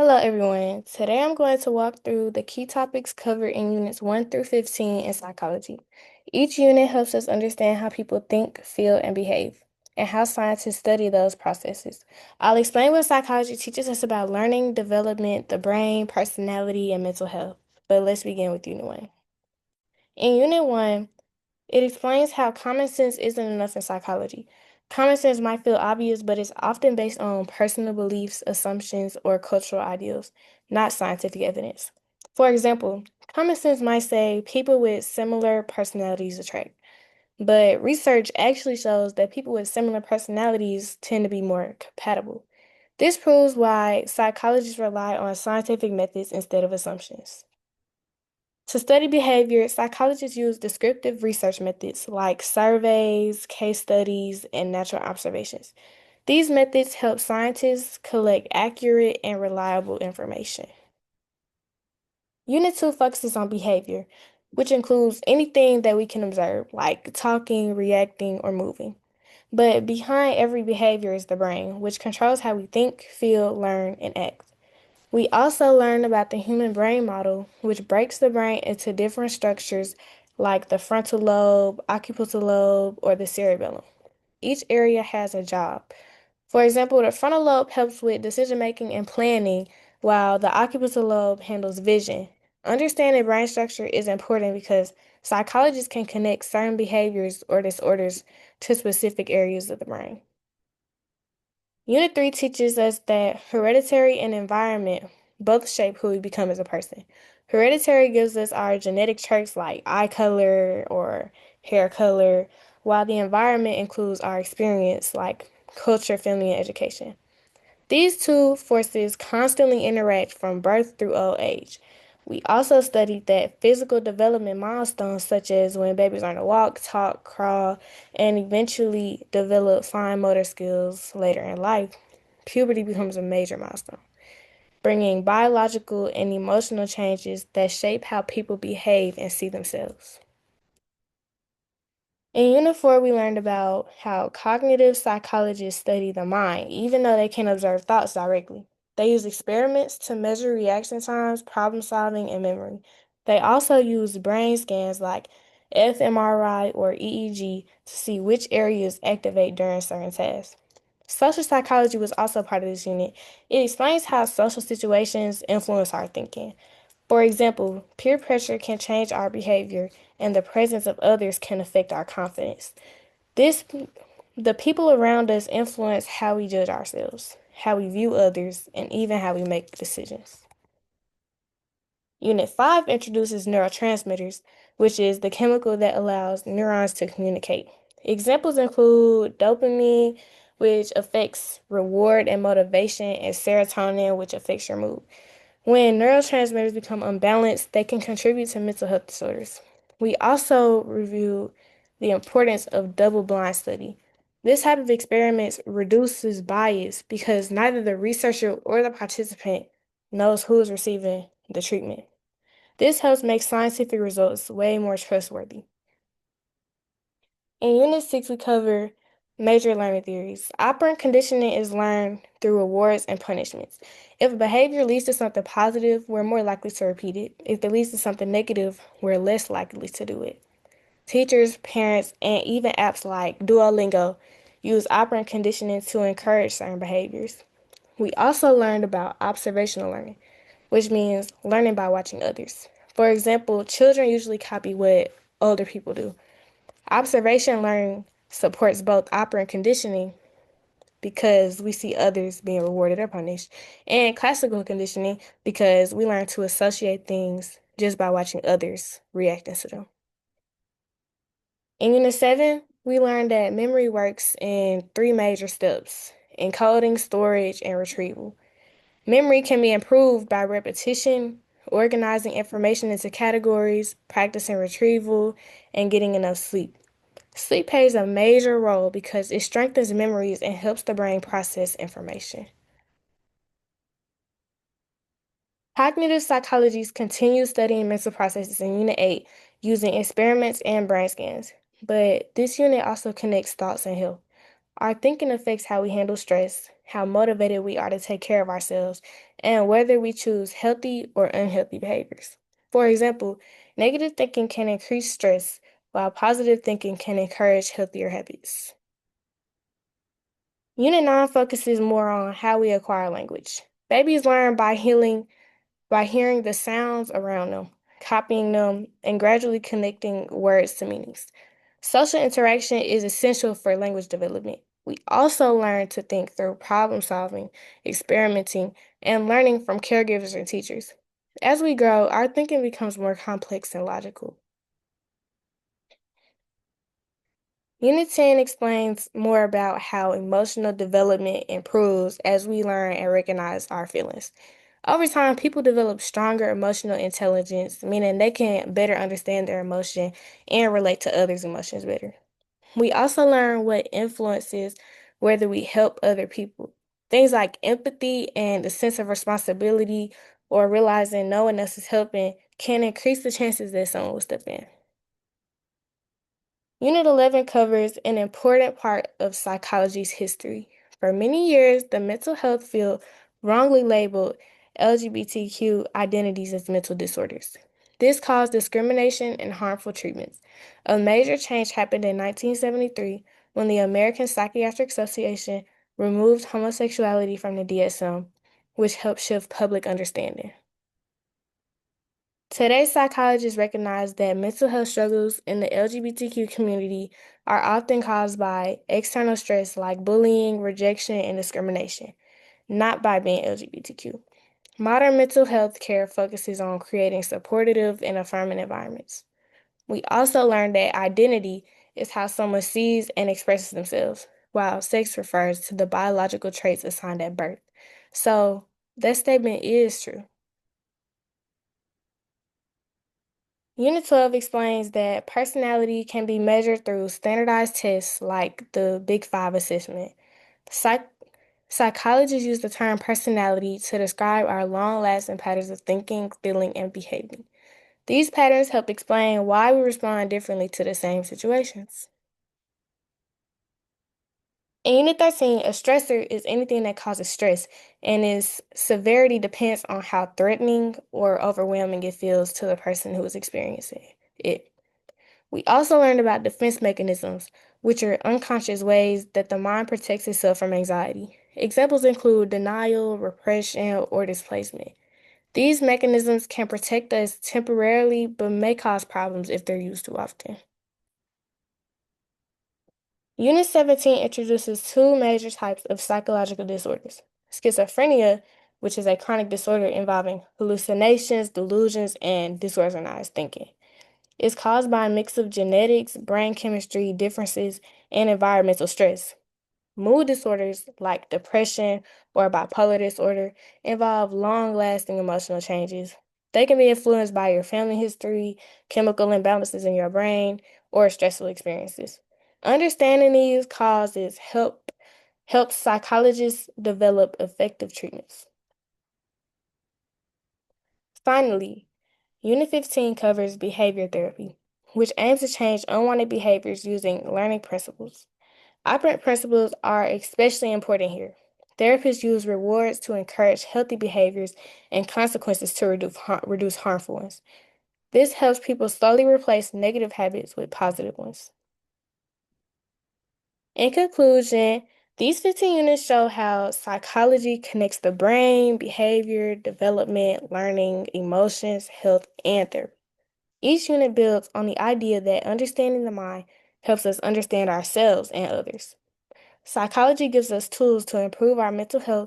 Hello, everyone. Today I'm going to walk through the key topics covered in Units 1 through 15 in psychology. Each unit helps us understand how people think, feel, and behave, and how scientists study those processes. I'll explain what psychology teaches us about learning, development, the brain, personality, and mental health. But let's begin with Unit 1. In Unit 1, it explains how common sense isn't enough in psychology. Common sense might feel obvious, but it's often based on personal beliefs, assumptions, or cultural ideals, not scientific evidence. For example, common sense might say people with similar personalities attract, but research actually shows that people with similar personalities tend to be more compatible. This proves why psychologists rely on scientific methods instead of assumptions. To study behavior, psychologists use descriptive research methods like surveys, case studies, and natural observations. These methods help scientists collect accurate and reliable information. Unit 2 focuses on behavior, which includes anything that we can observe, like talking, reacting, or moving. But behind every behavior is the brain, which controls how we think, feel, learn, and act. We also learn about the human brain model, which breaks the brain into different structures like the frontal lobe, occipital lobe, or the cerebellum. Each area has a job. For example, the frontal lobe helps with decision making and planning, while the occipital lobe handles vision. Understanding brain structure is important because psychologists can connect certain behaviors or disorders to specific areas of the brain. Unit 3 teaches us that hereditary and environment both shape who we become as a person. Hereditary gives us our genetic traits like eye color or hair color, while the environment includes our experience like culture, family, and education. These two forces constantly interact from birth through old age. We also studied that physical development milestones, such as when babies learn to walk, talk, crawl, and eventually develop fine motor skills later in life, puberty becomes a major milestone, bringing biological and emotional changes that shape how people behave and see themselves. In Unit 4, we learned about how cognitive psychologists study the mind, even though they can't observe thoughts directly. They use experiments to measure reaction times, problem solving, and memory. They also use brain scans like fMRI or EEG to see which areas activate during certain tasks. Social psychology was also part of this unit. It explains how social situations influence our thinking. For example, peer pressure can change our behavior, and the presence of others can affect our confidence. This, the people around us influence how we judge ourselves, how we view others, and even how we make decisions. Unit 5 introduces neurotransmitters, which is the chemical that allows neurons to communicate. Examples include dopamine, which affects reward and motivation, and serotonin, which affects your mood. When neurotransmitters become unbalanced, they can contribute to mental health disorders. We also review the importance of double-blind study. This type of experiments reduces bias because neither the researcher or the participant knows who is receiving the treatment. This helps make scientific results way more trustworthy. In Unit 6, we cover major learning theories. Operant conditioning is learned through rewards and punishments. If a behavior leads to something positive, we're more likely to repeat it. If it leads to something negative, we're less likely to do it. Teachers, parents, and even apps like Duolingo use operant conditioning to encourage certain behaviors. We also learned about observational learning, which means learning by watching others. For example, children usually copy what older people do. Observation learning supports both operant conditioning because we see others being rewarded or punished, and classical conditioning because we learn to associate things just by watching others reacting to them. In Unit 7, we learned that memory works in three major steps: encoding, storage, and retrieval. Memory can be improved by repetition, organizing information into categories, practicing retrieval, and getting enough sleep. Sleep plays a major role because it strengthens memories and helps the brain process information. Cognitive psychologists continue studying mental processes in Unit 8 using experiments and brain scans, but this unit also connects thoughts and health. Our thinking affects how we handle stress, how motivated we are to take care of ourselves, and whether we choose healthy or unhealthy behaviors. For example, negative thinking can increase stress, while positive thinking can encourage healthier habits. Unit 9 focuses more on how we acquire language. Babies learn by hearing the sounds around them, copying them, and gradually connecting words to meanings. Social interaction is essential for language development. We also learn to think through problem solving, experimenting, and learning from caregivers and teachers. As we grow, our thinking becomes more complex and logical. Unit 10 explains more about how emotional development improves as we learn and recognize our feelings. Over time, people develop stronger emotional intelligence, meaning they can better understand their emotion and relate to others' emotions better. We also learn what influences whether we help other people. Things like empathy and a sense of responsibility or realizing no one else is helping can increase the chances that someone will step in. Unit 11 covers an important part of psychology's history. For many years, the mental health field wrongly labeled LGBTQ identities as mental disorders. This caused discrimination and harmful treatments. A major change happened in 1973 when the American Psychiatric Association removed homosexuality from the DSM, which helped shift public understanding. Today, psychologists recognize that mental health struggles in the LGBTQ community are often caused by external stress like bullying, rejection, and discrimination, not by being LGBTQ. Modern mental health care focuses on creating supportive and affirming environments. We also learned that identity is how someone sees and expresses themselves, while sex refers to the biological traits assigned at birth. So, that statement is true. Unit 12 explains that personality can be measured through standardized tests like the Big Five assessment. Psych- Psychologists use the term personality to describe our long lasting patterns of thinking, feeling, and behaving. These patterns help explain why we respond differently to the same situations. In Unit 13, a stressor is anything that causes stress, and its severity depends on how threatening or overwhelming it feels to the person who is experiencing it. We also learned about defense mechanisms, which are unconscious ways that the mind protects itself from anxiety. Examples include denial, repression, or displacement. These mechanisms can protect us temporarily but may cause problems if they're used too often. Unit 17 introduces two major types of psychological disorders: schizophrenia, which is a chronic disorder involving hallucinations, delusions, and disorganized thinking. It's caused by a mix of genetics, brain chemistry differences, and environmental stress. Mood disorders like depression or bipolar disorder involve long lasting emotional changes. They can be influenced by your family history, chemical imbalances in your brain, or stressful experiences. Understanding these causes helps psychologists develop effective treatments. Finally, Unit 15 covers behavior therapy, which aims to change unwanted behaviors using learning principles. Operant principles are especially important here. Therapists use rewards to encourage healthy behaviors and consequences to reduce harmful ones. This helps people slowly replace negative habits with positive ones. In conclusion, these 15 units show how psychology connects the brain, behavior, development, learning, emotions, health, and therapy. Each unit builds on the idea that understanding the mind helps us understand ourselves and others. Psychology gives us tools to improve our mental health,